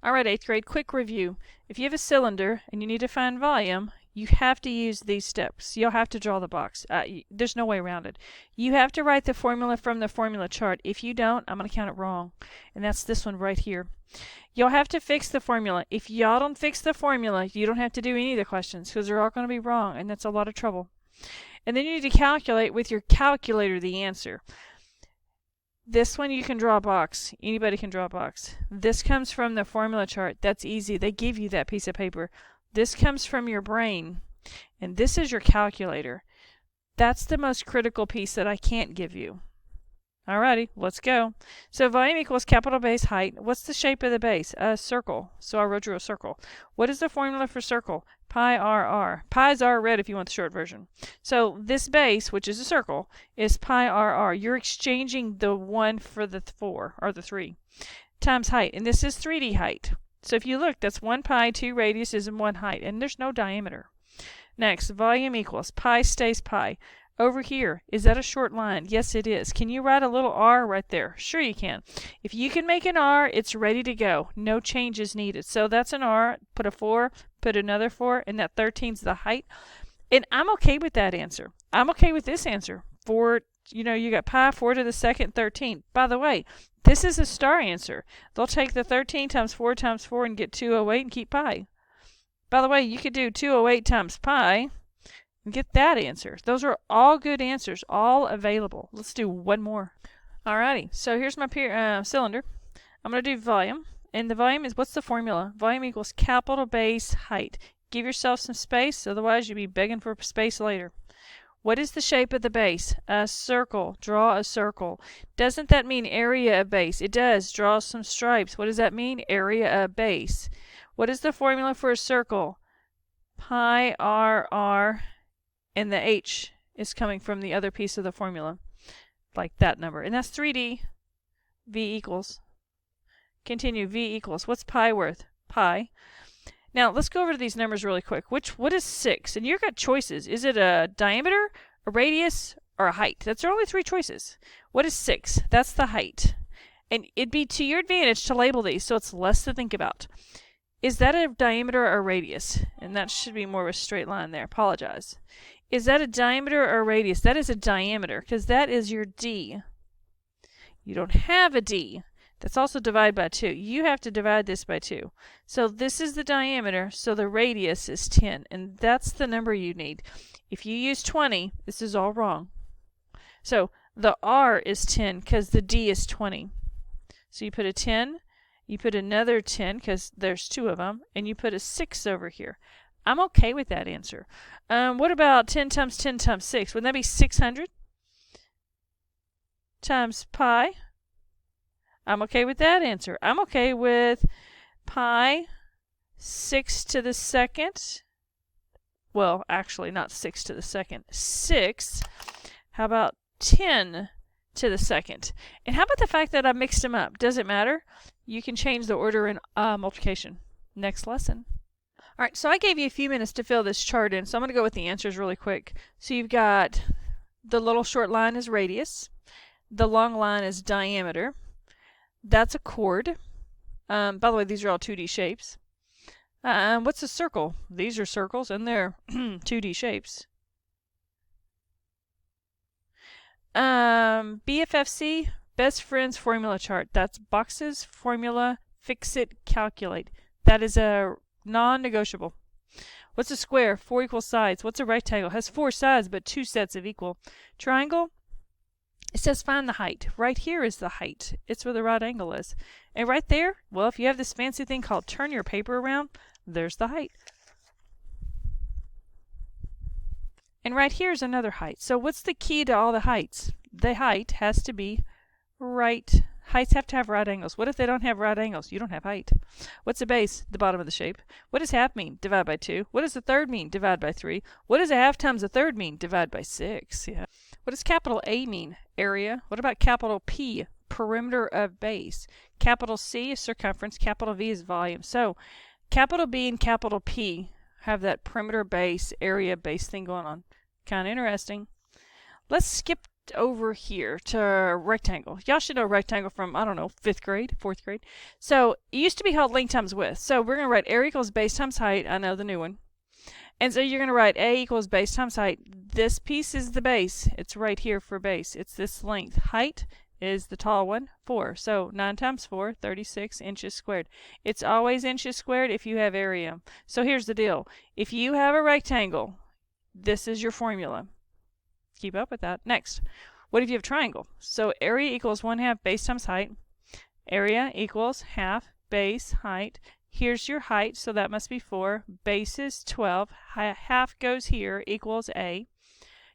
Alright, 8th grade, quick review. If you have a cylinder and you need to find volume, you have to use these steps. You'll have to draw the box. There's no way around it. You have to write the formula from the formula chart. If you don't, I'm going to count it wrong. And that's this one right here. You'll have to fix the formula. If y'all don't fix the formula, you don't have to do any of the questions because they're all going to be wrong, and that's a lot of trouble. And then you need to calculate with your calculator the answer. This one you can draw a box. Anybody can draw a box. This comes from the formula chart. That's easy. They give you that piece of paper. This comes from your brain. And this is your calculator. That's the most critical piece that I can't give you. Alrighty, let's go. So volume equals capital base height. What's the shape of the base? A circle. So I wrote you a circle. What is the formula for circle? Pi r r. Pi's r red if you want the short version. So this base, which is a circle, is pi r r. You're exchanging the 1 for the 4, or the 3, times height. And this is 3D height. So if you look, that's 1 pi, 2 radiuses, and 1 height. And there's no diameter. Next, volume equals pi stays pi. Over here, is that a short line? Yes, it is. Can you write a little r right there? Sure you can. If you can make an r, it's ready to go. No changes needed. So that's an r. Put a 4, put another 4, and that 13's the height. And I'm okay with that answer. I'm okay with this answer. 4, you got pi, 4 to the second, 13. By the way, this is a star answer. They'll take the 13 times 4 times 4 and get 208 and keep pi. By the way, you could do 208 times pi and get that answer. Those are all good answers, all available. Let's do one more. Alrighty, so here's my cylinder. I'm going to do volume, and the volume is, what's the formula? Volume equals capital base height. Give yourself some space, otherwise you'll be begging for space later. What is the shape of the base? A circle. Draw a circle. Doesn't that mean area of base? It does. Draw some stripes. What does that mean? Area of base. What is the formula for a circle? Pi r r. And the h is coming from the other piece of the formula, like that number. And that's 3D. V equals. Continue. V equals. What's pi worth? Pi. Now, let's go over to these numbers really quick. What is 6? And you've got choices. Is it a diameter, a radius, or a height? That's only 3 choices. What is 6? That's the height. And it'd be to your advantage to label these, so it's less to think about. Is that a diameter or a radius? And that should be more of a straight line there. Apologize. Is that a diameter or a radius? That is a diameter, because that is your D. You don't have a D. That's also divided by 2. You have to divide this by 2. So this is the diameter, so the radius is 10. And that's the number you need. If you use 20, this is all wrong. So the R is 10, because the D is 20. So you put a 10, you put another 10, because there's 2 of them, and you put a 6 over here. I'm okay with that answer. What about 10 times 10 times 6? Wouldn't that be 600? Times pi. I'm okay with that answer. I'm okay with pi 6 to the second. Well, actually, not 6 to the second. 6. How about 10 to the second? And how about the fact that I mixed them up? Does it matter? You can change the order in multiplication. Next lesson. Alright, so I gave you a few minutes to fill this chart in, so I'm going to go with the answers really quick. So you've got the little short line is radius. The long line is diameter. That's a chord. By the way, these are all 2D shapes. What's a circle? These are circles, and they're 2D shapes. BFFC, best friends formula chart. That's boxes, formula, fix it, calculate. That is a non-negotiable. What's a square? 4 equal sides. What's a rectangle? Has 4 sides but 2 sets of equal. Triangle? It says find the height. Right here is the height. It's where the right angle is. And right there, well, if you have this fancy thing called turn your paper around, there's the height. And right here is another height. So what's the key to all the heights? The height has to be right. Heights have to have right angles. What if they don't have right angles? You don't have height. What's a base? The bottom of the shape. What does half mean? Divide by 2. What does a third mean? Divide by 3. What does a half times a third mean? Divide by 6. Yeah. What does capital A mean? Area. What about capital P? Perimeter of base. Capital C is circumference. Capital V is volume. So capital B and capital P have that perimeter base, area base thing going on. Kind of interesting. Let's skip over here to rectangle. Y'all should know rectangle from, I don't know, 5th grade, 4th grade. So it used to be called length times width. So we're going to write area equals base times height. I know the new one. And so you're going to write A equals base times height. This piece is the base. It's right here for base. It's this length. Height is the tall one, 4. So 9 times 4, 36 inches squared. It's always inches squared if you have area. So here's the deal. If you have a rectangle, this is your formula. Keep up with that. Next, what if you have a triangle? So area equals 1/2 base times height. Area equals half base height. Here's your height, so that must be 4. Base is 12. Half goes here, equals A.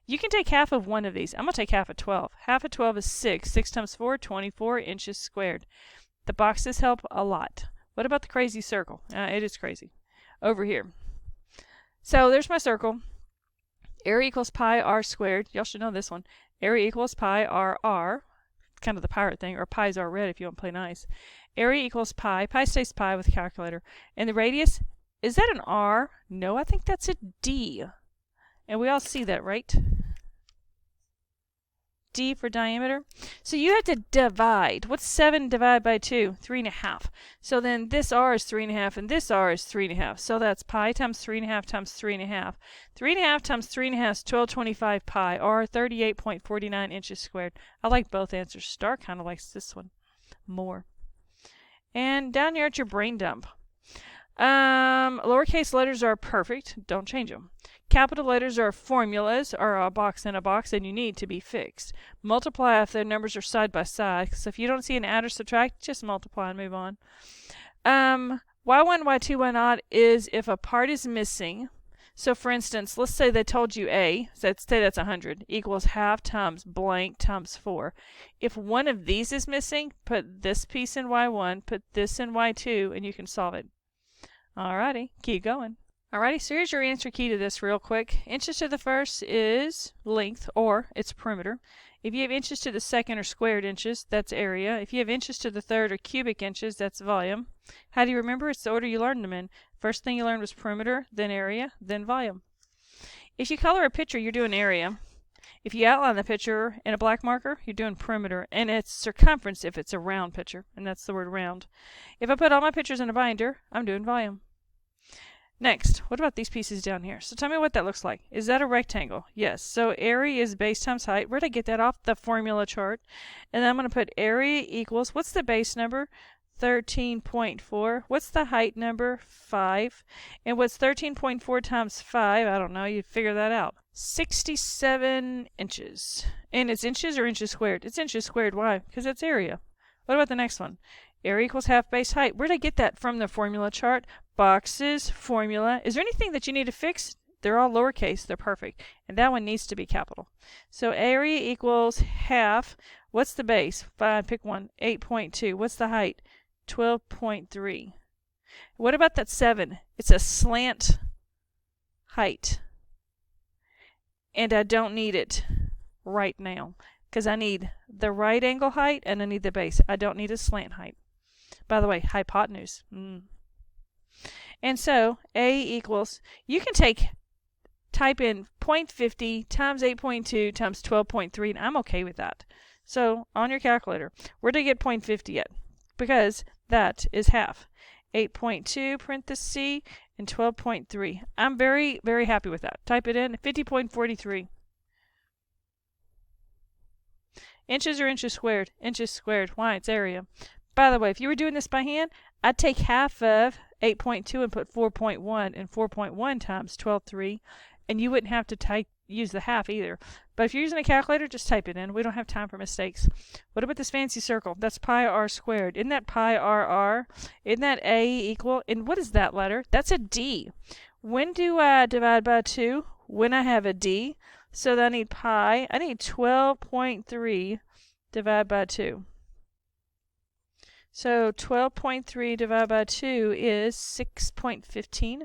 You can take half of one of these. I'm going to take half of 12. Half of 12 is 6. 6 times 4, 24 inches squared. The boxes help a lot. What about the crazy circle? It is crazy. Over here. So there's my circle. Area equals pi r squared. Y'all should know this one. Area equals pi r r. It's kind of the pirate thing, or pi's are red if you want to play nice. Area equals pi. Pi stays pi with a calculator. And the radius, is that an R? No, I think that's a D. And we all see that, right? D for diameter. So you have to divide. What's 7 divided by 2? 3.5. So then this R is 3.5 and this R is 3.5. So that's pi times 3.5 times 3.5. 3.5 times 3.5 is 1225 pi, or 38.49 inches squared. I like both answers. Star kind of likes this one more. And down here at your brain dump. Lowercase letters are perfect. Don't change them. Capital letters are formulas, or a box in a box, and you need to be fixed. Multiply if the numbers are side by side. So if you don't see an add or subtract, just multiply and move on. Y1, Y2, Y naught is if a part is missing. So for instance, let's say they told you A, so let's say that's 100, equals half times blank times 4. If one of these is missing, put this piece in Y1, put this in Y2, and you can solve it. Alrighty, keep going. Alrighty, so here's your answer key to this real quick. Inches to the first is length, or its perimeter. If you have inches to the second or squared inches, that's area. If you have inches to the third or cubic inches, that's volume. How do you remember? It's the order you learned them in. First thing you learned was perimeter, then area, then volume. If you color a picture, you're doing area. If you outline the picture in a black marker, you're doing perimeter, and it's circumference if it's a round picture, and that's the word round. If I put all my pictures in a binder, I'm doing volume. Next, what about these pieces down here? So tell me what that looks like. Is that a rectangle? Yes. So area is base times height. Where'd I get that off? The formula chart. And then I'm going to put area equals, what's the base number? 13.4. What's the height number? 5. And what's 13.4 times 5? I don't know. You figure that out. 67 inches. And it's inches or inches squared? It's inches squared. Why? Because that's area. What about the next one? Area equals half base height. Where'd I get that from? The formula chart. Boxes, formula. Is there anything that you need to fix? They're all lowercase. They're perfect. And that one needs to be capital. So area equals half. What's the base? 5. Pick one. 8.2. What's the height? 12.3. What about that 7? It's a slant height. And I don't need it right now because I need the right angle height and I need the base. I don't need a slant height. By the way, hypotenuse. And so A equals, you can type in 0.50 times 8.2 times 12.3, and I'm okay with that. So on your calculator, where did I get 0.50 at? Because that is half. 8.2 parenthesis and 12.3. I'm very, very happy with that. Type it in, 50.43. Inches or inches squared? Inches squared. Why? It's area. By the way, if you were doing this by hand, I'd take half of 8.2 and put 4.1, and 4.1 times 12.3, and you wouldn't have to use the half either. But if you're using a calculator, just type it in. We don't have time for mistakes. What about this fancy circle? That's pi r squared. Isn't that pi r? Isn't that A equal? And what is that letter? That's a D. When do I divide by 2? When I have a D. So I need pi. I need 12.3 divided by 2. So 12.3 divided by 2 is 6.15.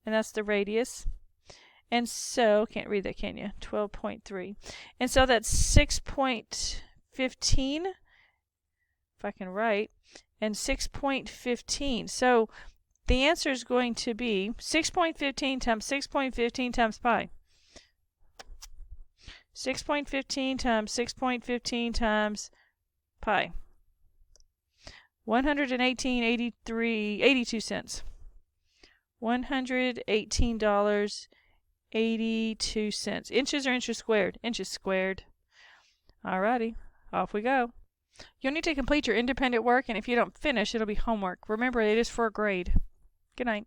And that's the radius. And so, can't read that, can you? 12.3. And so that's 6.15, if I can write, and 6.15. So the answer is going to be 6.15 times 6.15 times pi. 6.15 times 6.15 times pi. 118.82 cents. $118.82. Inches or inches squared? Inches squared. Alrighty, off we go. You'll need to complete your independent work, and if you don't finish, it'll be homework. Remember, it is for a grade. Good night.